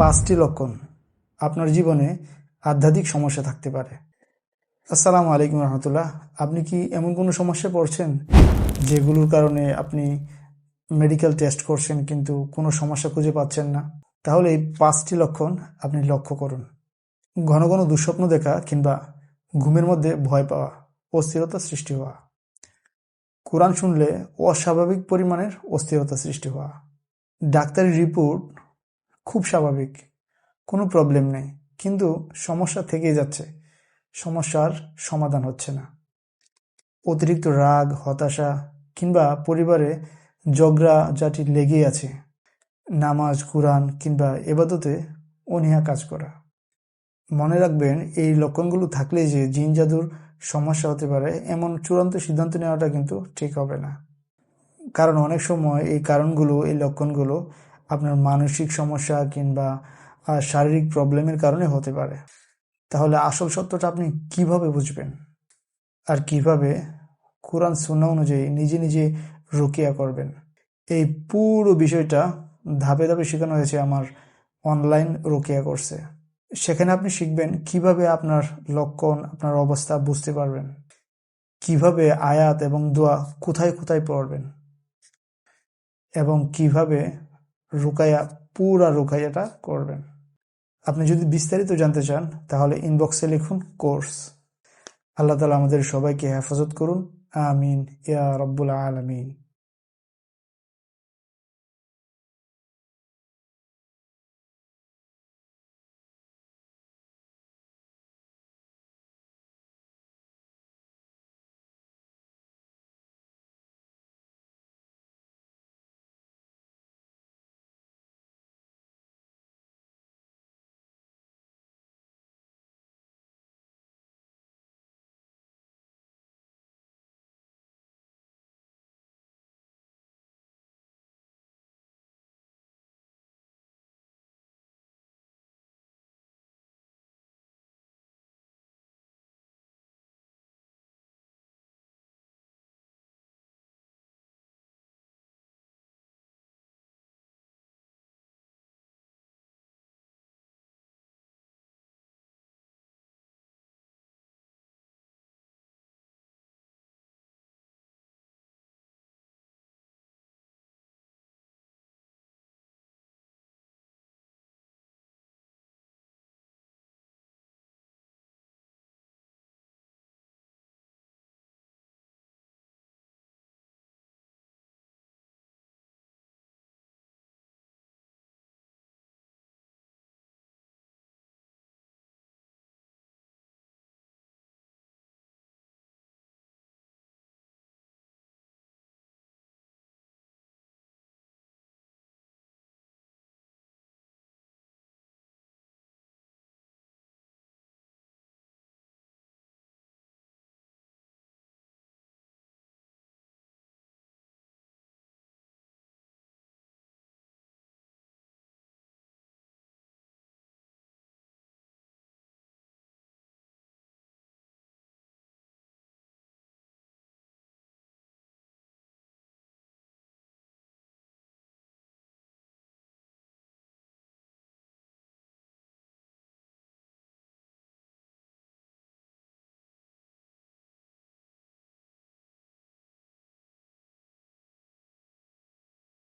5টি লক্ষণ আপনার জীবনে আধ্যাত্মিক সমস্যা থাকতে পারে। আসসালামু আলাইকুম রহমতুল্লাহ। আপনি কি এমন কোনো সমস্যায় পড়ছেন যেগুলোর কারণে আপনি মেডিকেল টেস্ট করছেন কিন্তু কোনো সমস্যা খুঁজে পাচ্ছেন না? তাহলে এই 5টি লক্ষণ আপনি লক্ষ্য করুন। ঘন ঘন দুঃস্বপ্ন দেখা কিংবা ঘুমের মধ্যে ভয় পাওয়া, অস্থিরতা সৃষ্টি হওয়া, কোরআন শুনলে অস্বাভাবিক পরিমাণের অস্থিরতা সৃষ্টি হওয়া, ডাক্তারি রিপোর্ট খুব স্বাভাবিক, কোনো প্রবলেম নেই, কিন্তু সমস্যা থেকেই যাচ্ছে, সমস্যার সমাধান হচ্ছে না, অতিরিক্ত রাগ, হতাশা কিংবা পরিবারে ঝগড়াঝাটি লেগেই আছে, নামাজ, কুরআন কিংবা ইবাদতে অনীহা কাজ করা। মনে রাখবেন, এই লক্ষণগুলো থাকলেই যে জিন জাদুর সমস্যা হতে পারে এমন চূড়ান্ত সিদ্ধান্ত নেওয়াটা কিন্তু ঠিক হবে না। কারণ অনেক সময় এই কারণগুলো, এই লক্ষণগুলো আপনার মানসিক সমস্যা কিংবা শারীরিক প্রবলেমের কারণে হতে পারে। তাহলে আসল সত্যটা আপনি কিভাবে বুঝবেন আর কিভাবে কোরআন সুন্নাহ অনুযায়ী নিজে নিজে রুকিয়া করবেন, এই পুরো বিষয়টা ধাপে ধাপে শেখানো হয়েছে আমার অনলাইন রুকিয়া কোর্সে। সেখানে আপনি শিখবেন কিভাবে আপনার লক্ষণ, আপনার অবস্থা বুঝতে পারবেন, কিভাবে আয়াত এবং দোয়া কোথায় কোথায় পড়বেন এবং কিভাবে পুরা রুকাইয়াটা করবেন। আপনি যদি বিস্তারিত জানতে চান তাহলে ইনবক্সে লিখুন কোর্স। আল্লাহ তাআলা আমাদের সবাইকে হেফাজত করুন, আমিন ইয়া রাব্বুল আলামিন।